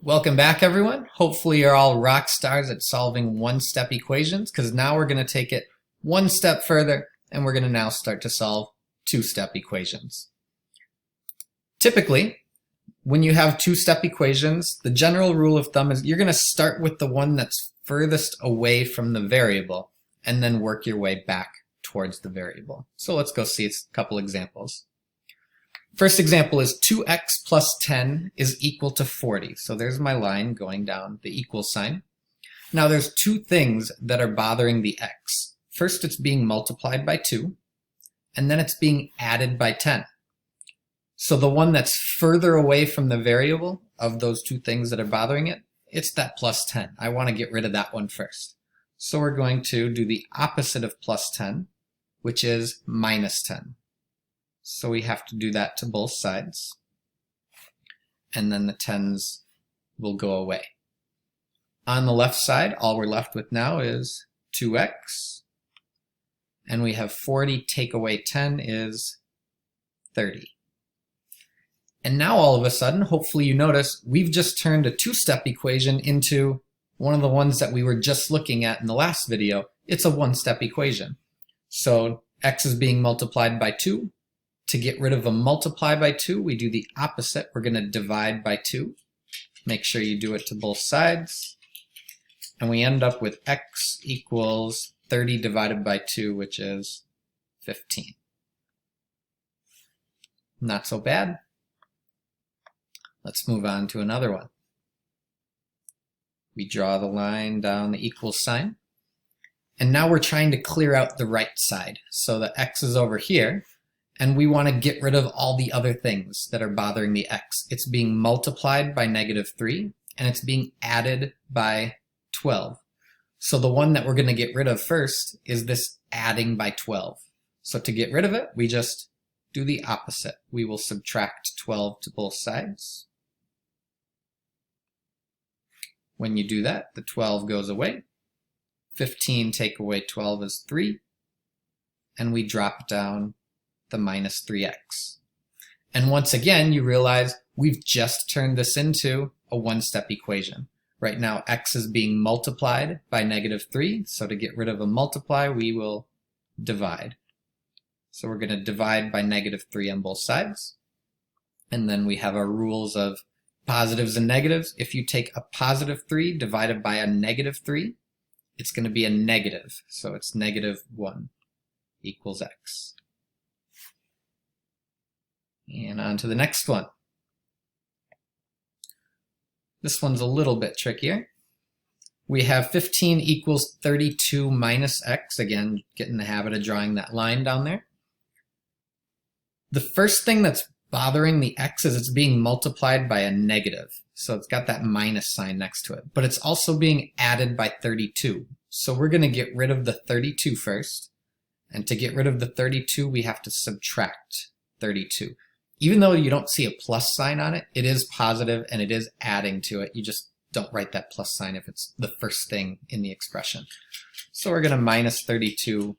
Welcome back, everyone. Hopefully you're all rock stars at solving one-step equations, because now we're going to take it one step further and we're going to now start to solve two-step equations. Typically, when you have two-step equations, the general rule of thumb is you're going to start with the one that's furthest away from the variable and then work your way back towards the variable. So let's go see a couple examples. First example is 2x plus 10 is equal to 40. So there's my line going down the equal sign. Now there's two things that are bothering the x. First, it's being multiplied by 2, and then it's being added by 10. So the one that's further away from the variable of those two things that are bothering it, it's that plus 10. I want to get rid of that one first. So we're going to do the opposite of plus 10, which is minus 10. So we have to do that to both sides, and then the 10s will go away. On the left side, all we're left with now is 2x, and we have 40 take away 10 is 30. And now all of a sudden, hopefully you notice, we've just turned a two-step equation into one of the ones that we were just looking at in the last video. It's a one-step equation. So x is being multiplied by 2. To get rid of a multiply by 2, we do the opposite. We're going to divide by 2. Make sure you do it to both sides. And we end up with x equals 30 divided by 2, which is 15. Not so bad. Let's move on to another one. We draw the line down the equal sign. And now we're trying to clear out the right side. So the x is over here. And we want to get rid of all the other things that are bothering the x. It's being multiplied by -3, and it's being added by 12. So the one that we're going to get rid of first is this adding by 12. So to get rid of it, we just do the opposite. We will subtract 12 to both sides. When you do that, the 12 goes away. 15 take away 12 is 3. And we drop down the minus 3x. And once again, you realize we've just turned this into a one-step equation. Right now, x is being multiplied by -3, so to get rid of a multiply, we will divide. So we're going to divide by -3 on both sides. And then we have our rules of positives and negatives. If you take a +3 divided by a -3, it's going to be a negative. So it's -1 equals x. And on to the next one. This one's a little bit trickier. We have 15 equals 32 minus x. Again, get in the habit of drawing that line down there. The first thing that's bothering the x is it's being multiplied by a negative. So it's got that minus sign next to it. But it's also being added by 32. So we're going to get rid of the 32 first. And to get rid of the 32, we have to subtract 32. Even though you don't see a plus sign on it, it is positive and it is adding to it. You just don't write that plus sign if it's the first thing in the expression. So we're going to minus 32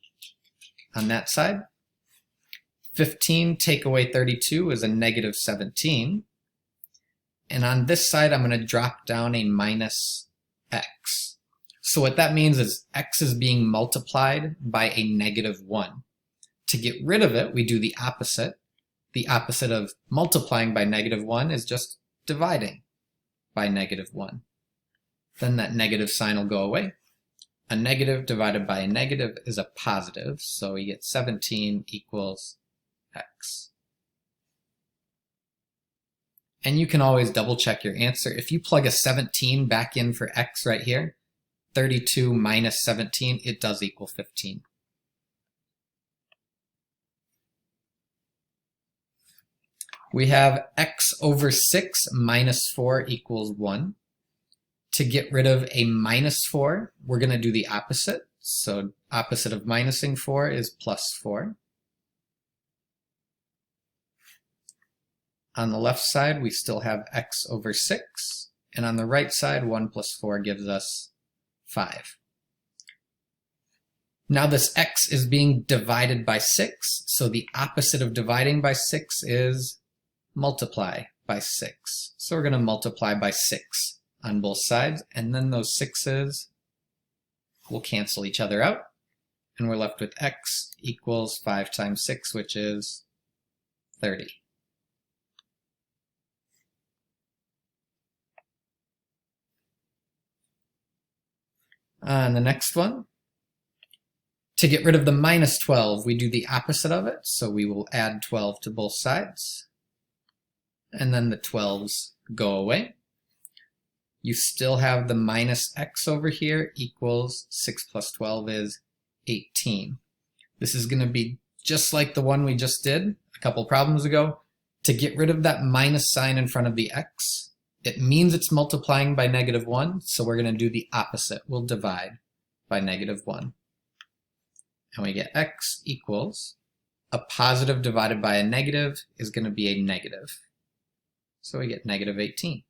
on that side. 15 take away 32 is a -17. And on this side, I'm going to drop down a minus x. So what that means is x is being multiplied by a -1. To get rid of it, we do the opposite. The opposite of multiplying by -1 is just dividing by -1. Then that negative sign will go away. A negative divided by a negative is a positive, so we get 17 equals x. And you can always double check your answer. If you plug a 17 back in for x right here, 32 minus 17, it does equal 15. We have x over 6 minus 4 equals 1. To get rid of a minus 4, we're going to do the opposite. So opposite of minusing 4 is plus 4. On the left side, we still have x over 6. And on the right side, 1 plus 4 gives us 5. Now this x is being divided by 6. So the opposite of dividing by 6 is multiply by 6. So we're going to multiply by 6 on both sides, and then those 6's will cancel each other out, and we're left with x equals 5 times 6, which is 30. On the next one, to get rid of the minus 12, we do the opposite of it, so we will add 12 to both sides, and then the 12's go away. You still have the minus x over here equals 6 plus 12 is 18. This is going to be just like the one we just did a couple problems ago. To get rid of that minus sign in front of the x, it means it's multiplying by -1, so we're going to do the opposite. We'll divide by -1. And we get x equals, a positive divided by a negative is going to be a negative. So we get -18.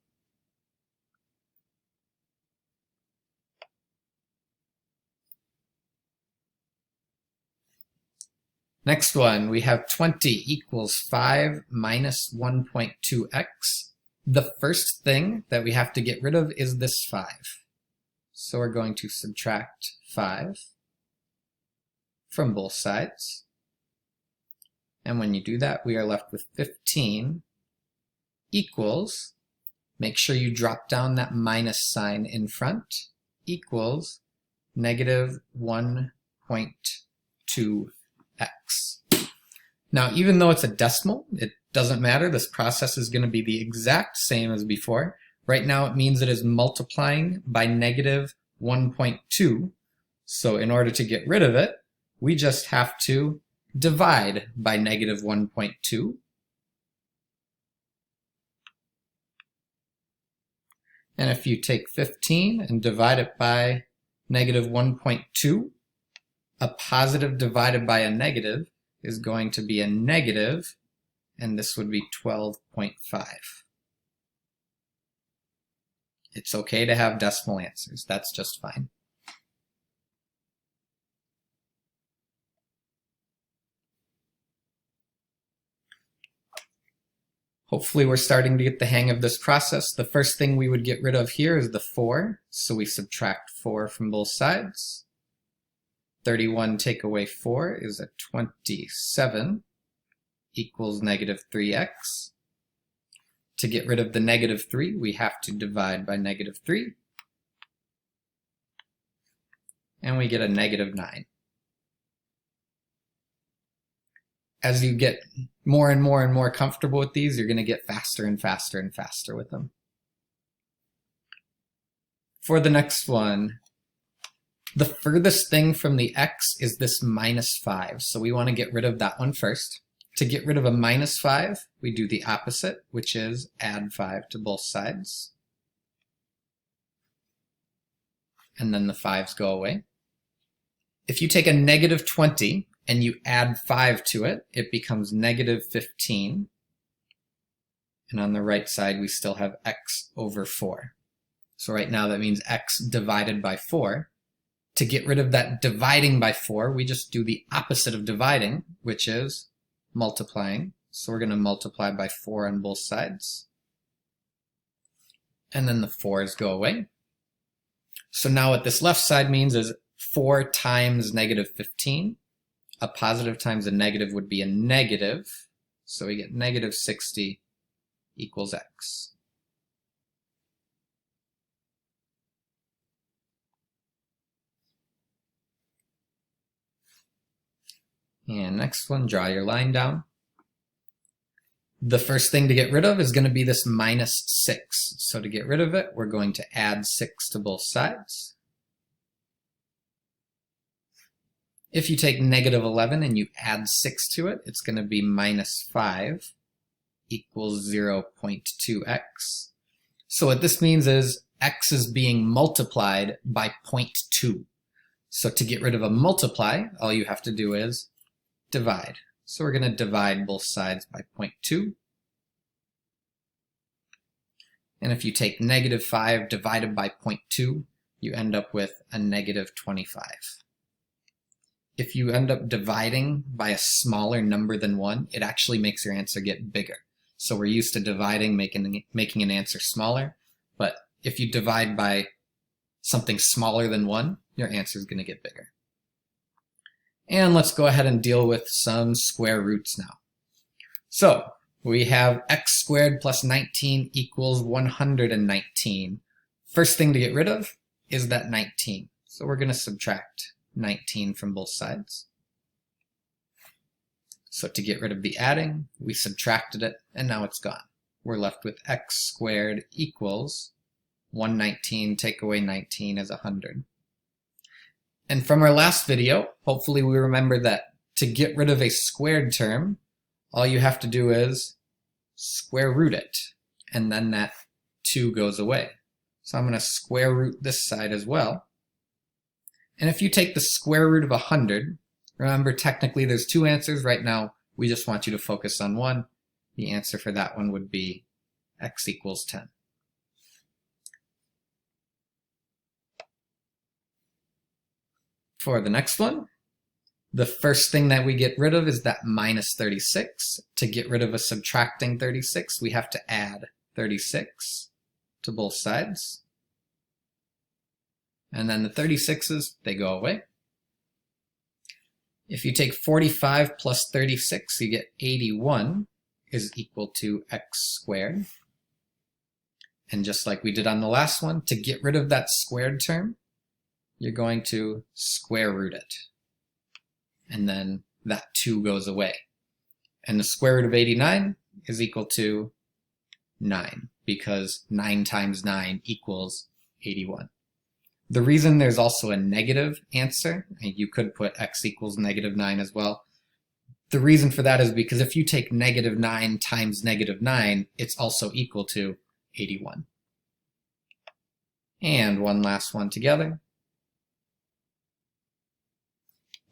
Next one, we have 20 equals 5 minus 1.2x. The first thing that we have to get rid of is this 5. So we're going to subtract 5 from both sides. And when you do that, we are left with 15 equals, make sure you drop down that minus sign in front, equals -1.2x. Now, even though it's a decimal, it doesn't matter. This process is going to be the exact same as before. Right now, it means it is multiplying by -1.2. So in order to get rid of it, we just have to divide by -1.2. And if you take 15 and divide it by -1.2, a positive divided by a negative is going to be a negative, and this would be 12.5. It's okay to have decimal answers. That's just fine. Hopefully we're starting to get the hang of this process. The first thing we would get rid of here is the 4, so we subtract 4 from both sides. 31 take away 4 is a 27 equals -3x. To get rid of the -3, we have to divide by -3. And we get a -9. As you get more and more and more comfortable with these, you're going to get faster and faster and faster with them. For the next one, the furthest thing from the x is this -5, so we want to get rid of that one first. To get rid of a -5, we do the opposite, which is add 5 to both sides. And then the 5's go away. If you take a -20 and you add 5 to it, it becomes -15. And on the right side, we still have x over 4. So right now that means x divided by 4. To get rid of that dividing by 4, we just do the opposite of dividing, which is multiplying. So we're going to multiply by 4 on both sides. And then the 4's go away. So now what this left side means is 4 times -15. A positive times a negative would be a negative. So we get -60 equals x. And next one, draw your line down. The first thing to get rid of is going to be this -6. So to get rid of it, we're going to add 6 to both sides. If you take -11 and you add 6 to it, it's going to be -5 equals 0.2x. So what this means is x is being multiplied by 0.2. So to get rid of a multiply, all you have to do is divide. So we're going to divide both sides by 0.2. And if you take -5 divided by 0.2, you end up with a -25. If you end up dividing by a smaller number than 1, it actually makes your answer get bigger. So we're used to dividing, making an answer smaller, but if you divide by something smaller than 1, your answer is going to get bigger. And let's go ahead and deal with some square roots now. So we have x squared plus 19 equals 119. First thing to get rid of is that 19. So we're going to subtract 19 from both sides. So to get rid of the adding, we subtracted it, and now it's gone. We're left with x squared equals 119, take away 19 is 100. And from our last video, hopefully we remember that to get rid of a squared term, all you have to do is square root it, and then that 2 goes away. So I'm going to square root this side as well. And if you take the square root of 100, remember technically there's 2 answers. Right now we just want you to focus on one. The answer for that one would be x equals 10. For the next one, the first thing that we get rid of is that minus 36. To get rid of a subtracting 36, we have to add 36 to both sides. And then the 36s, they go away. If you take 45 plus 36, you get 81 is equal to x squared. And just like we did on the last one, to get rid of that squared term, you're going to square root it. And then that 2 goes away. And the square root of 89 is equal to 9, because 9 times 9 equals 81. The reason there's also a negative answer, and you could put x equals negative 9 as well, the reason for that is because if you take negative 9 times negative 9, it's also equal to 81. And one last one together.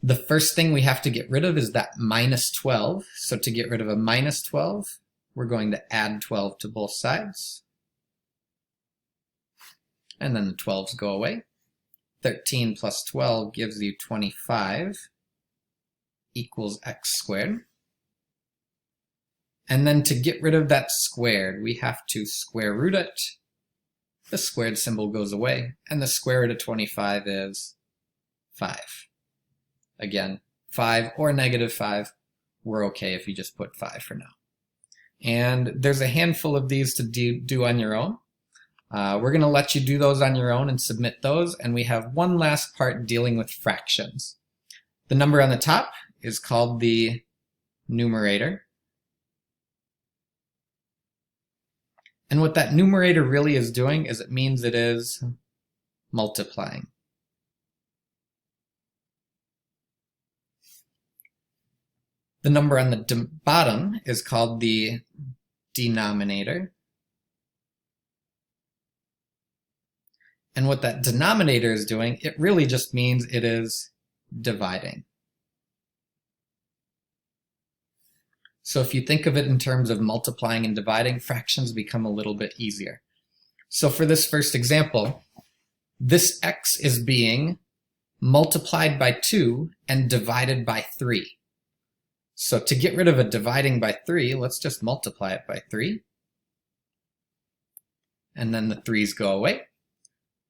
The first thing we have to get rid of is that minus 12. So to get rid of a minus 12, we're going to add 12 to both sides. And then the 12s go away. 13 plus 12 gives you 25 equals x squared. And then to get rid of that squared, we have to square root it. The squared symbol goes away, and the square root of 25 is 5. Again, 5 or negative 5, we're okay if you just put 5 for now. And there's a handful of these to do on your own. We're going to let you do those on your own and submit those, and we have one last part dealing with fractions. The number on the top is called the numerator. And what that numerator really is doing is it means it is multiplying. The number on the bottom is called the denominator. And what that denominator is doing, it really just means it is dividing. So if you think of it in terms of multiplying and dividing, fractions become a little bit easier. So for this first example, this x is being multiplied by 2 and divided by 3. So to get rid of a dividing by 3, let's just multiply it by 3. And then the 3's go away.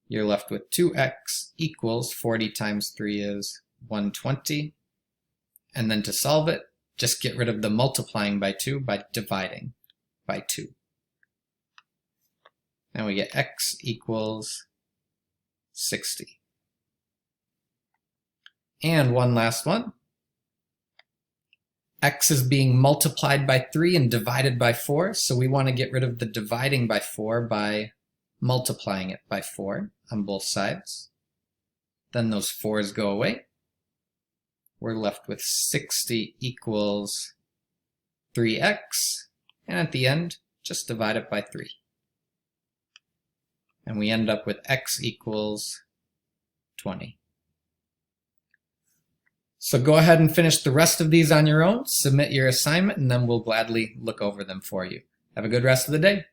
You're left with 2x equals 40 times 3 is 120. And then to solve it, just get rid of the multiplying by 2 by dividing by 2. Now we get x equals 60. And one last one. X is being multiplied by 3 and divided by 4, so we want to get rid of the dividing by 4 by multiplying it by 4 on both sides. Then those 4's go away. We're left with 60 equals 3x, and at the end, just divide it by 3. And we end up with x equals 20. So go ahead and finish the rest of these on your own, submit your assignment, and then we'll gladly look over them for you. Have a good rest of the day.